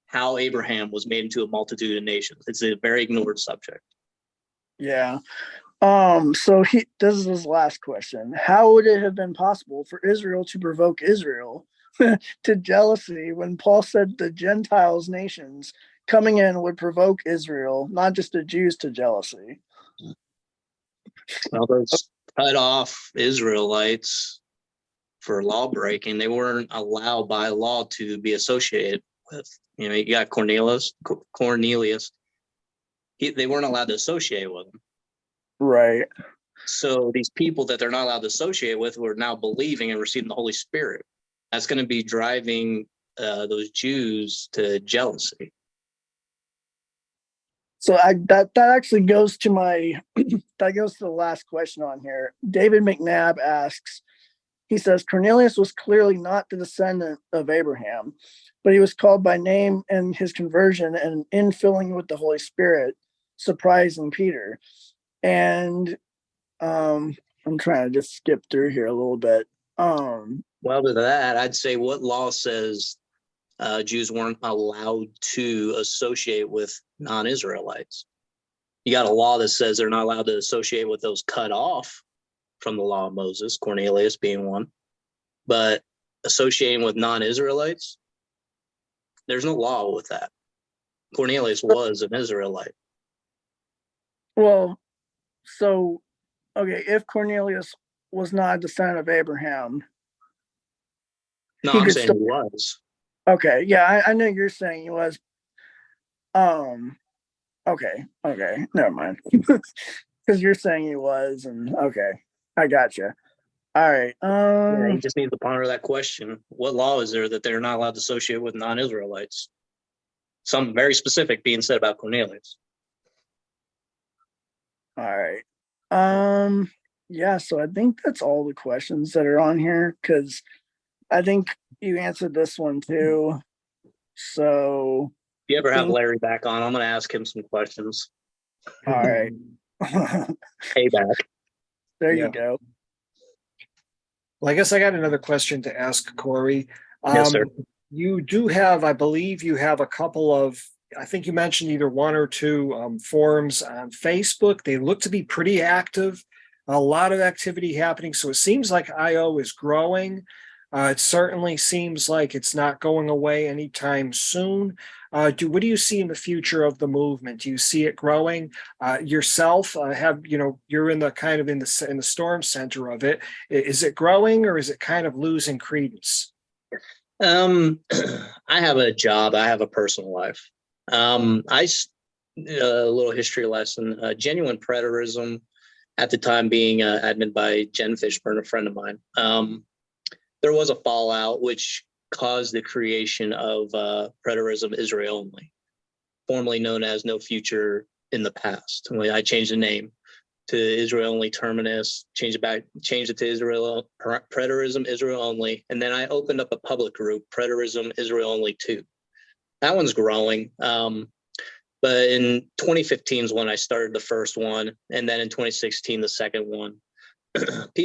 how Abraham was made into a multitude of nations. It's a very ignored subject. Yeah. So this is his last question. How would it have been possible for Israel to provoke Israel to jealousy when Paul said the Gentiles nations coming in would provoke Israel, not just the Jews, to jealousy? Well, those cut off Israelites for law breaking, they weren't allowed by law to be associated with. You know, you got Cornelius. They weren't allowed to associate with him. Right. So these people that they're not allowed to associate with were now believing and receiving the Holy Spirit. That's going to be driving those Jews to jealousy. So that actually goes to that goes to the last question on here. David McNabb asks, he says, Cornelius was clearly not the descendant of Abraham, but he was called by name and his conversion and infilling with the Holy Spirit, surprising Peter. And I'm trying to just skip through here a little bit. Well, to that, I'd say what law says Jews weren't allowed to associate with non-Israelites? You got a law that says they're not allowed to associate with those cut off from the law of Moses, Cornelius being one. But associating with non-Israelites, there's no law with that. Cornelius was an Israelite. Well, so, okay, if Cornelius was not a descendant of Abraham. No, I'm saying he was. Okay, yeah, I know you're saying he was. Okay, never mind. Because you're saying he was, and okay, I gotcha. All right. Yeah, you just need to ponder that question. What law is there that they're not allowed to associate with non-Israelites? Something very specific being said about Cornelius. All right. Yeah, so I think that's all the questions that are on here, because I think you answered this one too. So if you ever have Larry back on, I'm going to ask him some questions. All right. Payback. There you go. Well, I guess I got another question to ask Corey. Yes, sir. You do have, I believe you have a couple of, I think you mentioned either one or two forums on Facebook. They look to be pretty active, a lot of activity happening. So it seems like IO is growing. It certainly seems like it's not going away anytime soon. What do you see in the future of the movement? Do you see it growing? Yourself, you're in the kind of in the storm center of it. Is it growing or is it kind of losing credence? I have a job. I have a personal life. a little history lesson. Genuine preterism, at the time being admin by Jen Fishburne, a friend of mine. There was a fallout which caused the creation of preterism Israel only, formerly known as No Future in the Past. I changed the name to Israel Only Terminus, changed it to Israel Preterism Israel Only, and then I opened up a public group, Preterism Israel Only 2. That one's growing. But in 2015 is when I started the first one, and then in 2016 the second one.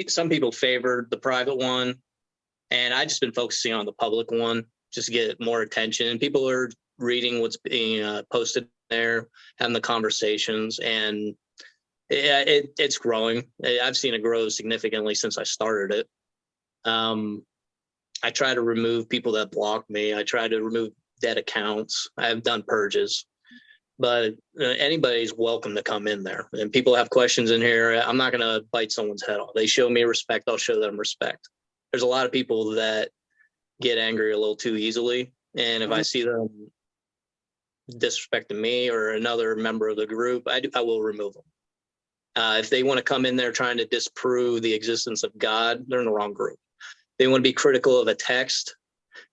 Some people favored the private one, and I just been focusing on the public one just to get more attention. And people are reading what's being posted there, having the conversations, and it's growing. I've seen it grow significantly since I started it. I try to remove people that block me. I try to remove dead accounts. I've done purges. But anybody's welcome to come in there. And people have questions in here. I'm not going to bite someone's head off. They show me respect, I'll show them respect. There's a lot of people that get angry a little too easily. And if I see them disrespecting me or another member of the group, I will remove them. If they want to come in there trying to disprove the existence of God, they're in the wrong group. They want to be critical of a text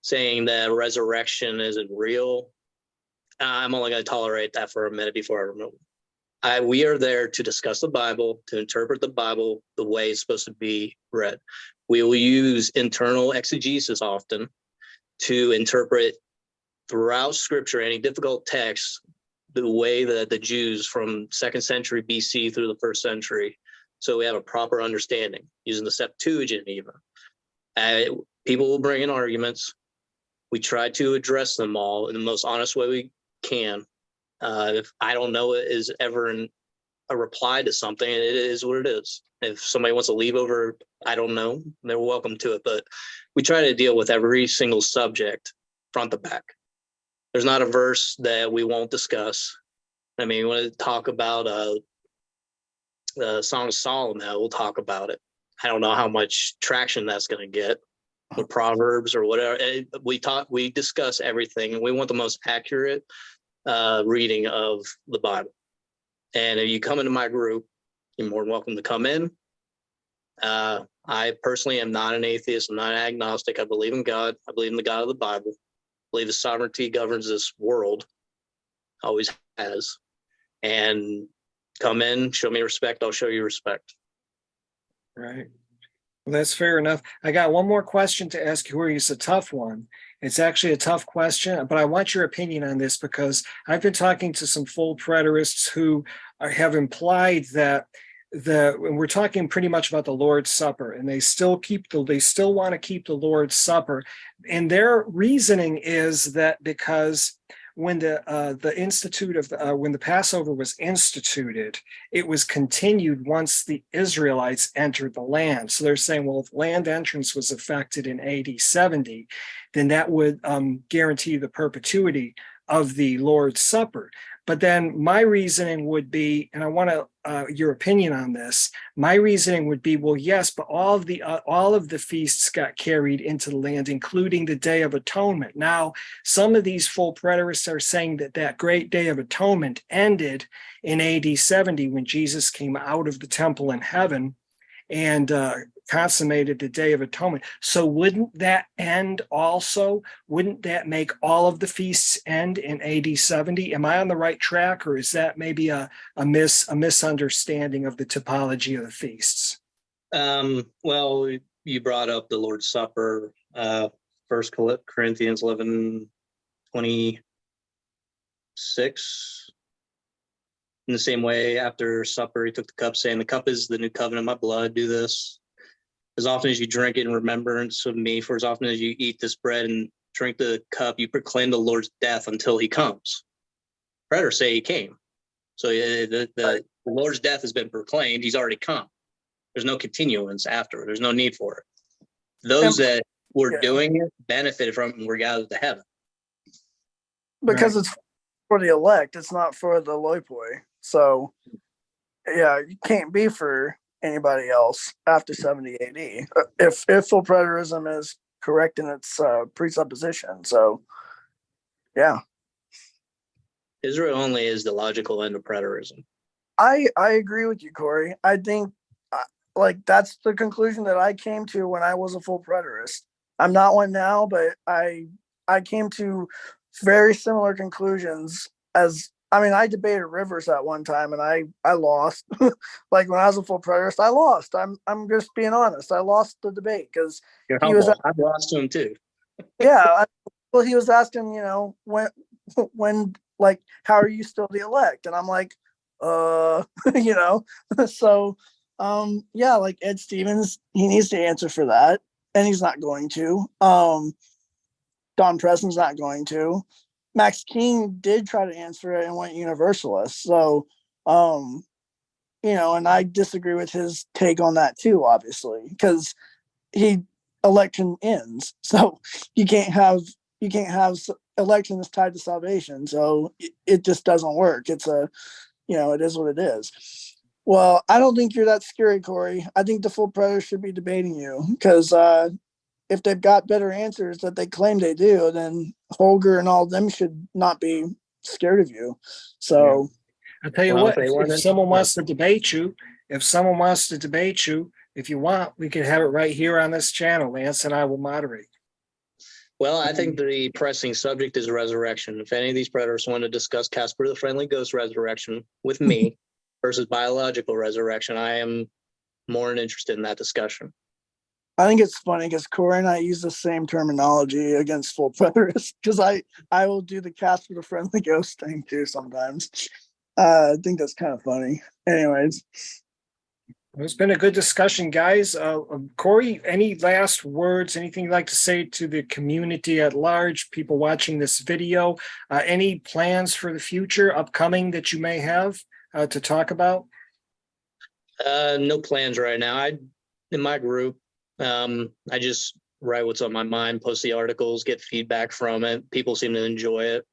saying that resurrection isn't real. I'm only going to tolerate that for a minute before I remove them. We are there to discuss the Bible, to interpret the Bible the way it's supposed to be read. We will use internal exegesis often to interpret throughout Scripture any difficult text the way that the Jews from 2nd century BC through the 1st century, so we have a proper understanding, using the Septuagint even. People will bring in arguments. We try to address them all in the most honest way we can. If I don't know it is ever a reply to something, it is what it is. If somebody wants to leave over, I don't know, they're welcome to it. But we try to deal with every single subject front to back. There's not a verse that we won't discuss. I mean, we want to talk about the Song of Solomon, we'll talk about it. I don't know how much traction that's going to get with Proverbs or whatever. We discuss everything, and we want the most accurate reading of the Bible. And if you come into my group, you're more than welcome to come in. I personally am not an atheist. I'm not an agnostic. I believe in God. I believe in the God of the Bible. I believe His sovereignty governs this world, always has. And come in, show me respect, I'll show you respect. Right. Well, that's fair enough. I got one more question to ask you, it's a tough one. It's actually a tough question, but I want your opinion on this because I've been talking to some full preterists who have implied that and we're talking pretty much about the Lord's Supper, and they still want to keep the Lord's Supper, and their reasoning is that because when when the Passover was instituted, it was continued once the Israelites entered the land. So they're saying, well, if land entrance was effected in AD 70, then that would guarantee the perpetuity of the Lord's Supper. But then my reasoning would be, and I want your opinion on this. My reasoning would be, well, yes, but all of the feasts got carried into the land, including the Day of Atonement. Now, some of these full preterists are saying that great Day of Atonement ended in AD 70 when Jesus came out of the temple in heaven and consummated the Day of Atonement. So wouldn't that end also? Wouldn't that make all of the feasts end in AD 70? Am I on the right track, or is that maybe a misunderstanding of the typology of the feasts? Well, you brought up the Lord's Supper, 1 Corinthians 11:26. In the same way, after supper, he took the cup, saying, "The cup is the new covenant of my blood. Do this as often as you drink it in remembrance of me. For as often as you eat this bread and drink the cup, you proclaim the Lord's death until he comes." Preterists say he came. So the Lord's death has been proclaimed. He's already come. There's no continuance after. There's no need for it. Those that were doing it benefited from it and were gathered to heaven. Because it's for the elect. It's not for the lopoi. So, yeah, you can't be for anybody else after 70 AD if full preterism is correct in its presupposition. So, yeah. Israel only is the logical end of preterism. I agree with you, Corey. I think like that's the conclusion that I came to when I was a full preterist. I'm not one now, but I came to very similar conclusions as I mean, I debated Rivers at one time and I lost. Like when I was a full preterist, I lost. I'm just being honest. I lost the debate because You're he was humble. I've lost to him too. yeah. Well, he was asking, when like how are you still the elect? And I'm like, you know. So yeah, like Ed Stevens, he needs to answer for that, and he's not going to. Don Preston's not going to. Max King did try to answer it and went universalist. So and I disagree with his take on that too, obviously, because he election ends. So you can't have election is tied to salvation. So it just doesn't work. It's it is what it is. Well, I don't think you're that scary, Corey. I think the full predators should be debating you because if they've got better answers that they claim they do, then Holger and all of them should not be scared of you. So I'll tell you Well, what, if they want if it, someone yeah. wants to debate you, if you want, we can have it right here on this channel. Lance and I will moderate. Well, I think the pressing subject is resurrection. If any of these predators want to discuss Casper the Friendly Ghost resurrection with me versus biological resurrection, I am more than interested in that discussion. I think it's funny because Corey and I use the same terminology against full preterists because I will do the Casper the Friendly Ghost thing too sometimes. I think that's kind of funny. Anyways. It's been a good discussion, guys. Corey, any last words, anything you'd like to say to the community at large, people watching this video? Any plans for the future upcoming that you may have to talk about? No plans right now. In my group, I just write what's on my mind, post the articles, get feedback from it. People seem to enjoy it.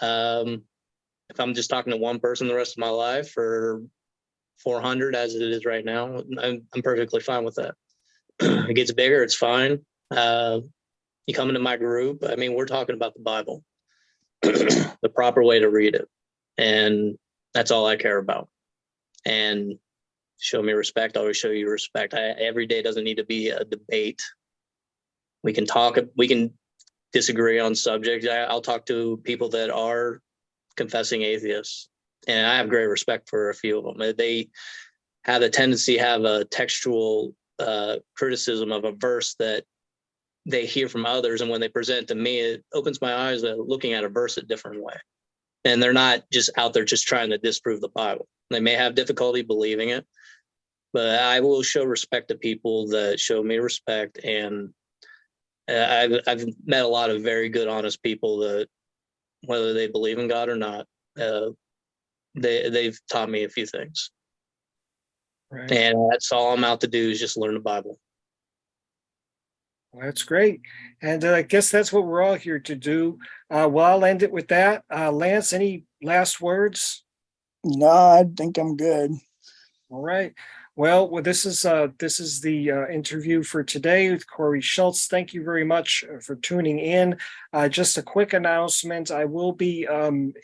If I'm just talking to one person the rest of my life or 400 as it is right now, I'm perfectly fine with that. It gets bigger, it's fine. You come into my group, I mean, we're talking about the Bible, the proper way to read it. And that's all I care about. And show me respect, always show you respect. Every day doesn't need to be a debate. We can talk, we can disagree on subjects. I'll talk to people that are confessing atheists, and I have great respect for a few of them. They have a tendency to have a textual criticism of a verse that they hear from others, and when they present to me, it opens my eyes to looking at a verse a different way. And they're not just out there just trying to disprove the Bible. They may have difficulty believing it, but I will show respect to people that show me respect. And I've met a lot of very good, honest people that, whether they believe in God or not, they've taught me a few things. Right. And that's all I'm out to do is just learn the Bible. Well, that's great. And I guess that's what we're all here to do. Well, I'll end it with that. Lance, any last words? No, I think I'm good. All right. Well, this is the interview for today with Corey Shultz. Thank you very much for tuning in. Just a quick announcement. I will be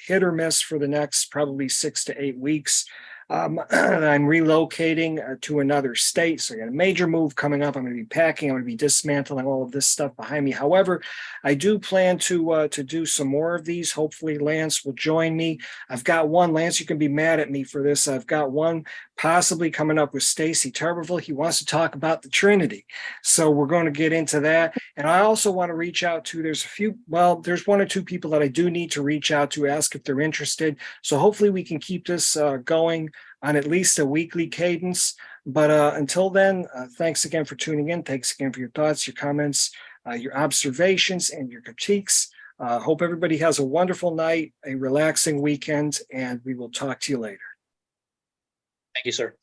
hit or miss for the next probably 6 to 8 weeks. I'm relocating to another state, so I got a major move coming up. I'm going to be packing. I'm going to be dismantling all of this stuff behind me. However, I do plan to do some more of these. Hopefully, Lance will join me. I've got one. Lance, you can be mad at me for this. I've got one possibly coming up with Stacy Tuberville. He wants to talk about the Trinity, so we're going to get into that. And I also want to reach out to. There's one or two people that I do need to reach out to, ask if they're interested. So hopefully, we can keep this going on at least a weekly cadence. But until then, thanks again for tuning in. Thanks again for your thoughts, your comments, your observations, and your critiques. Hope everybody has a wonderful night, a relaxing weekend, and we will talk to you later. Thank you, sir.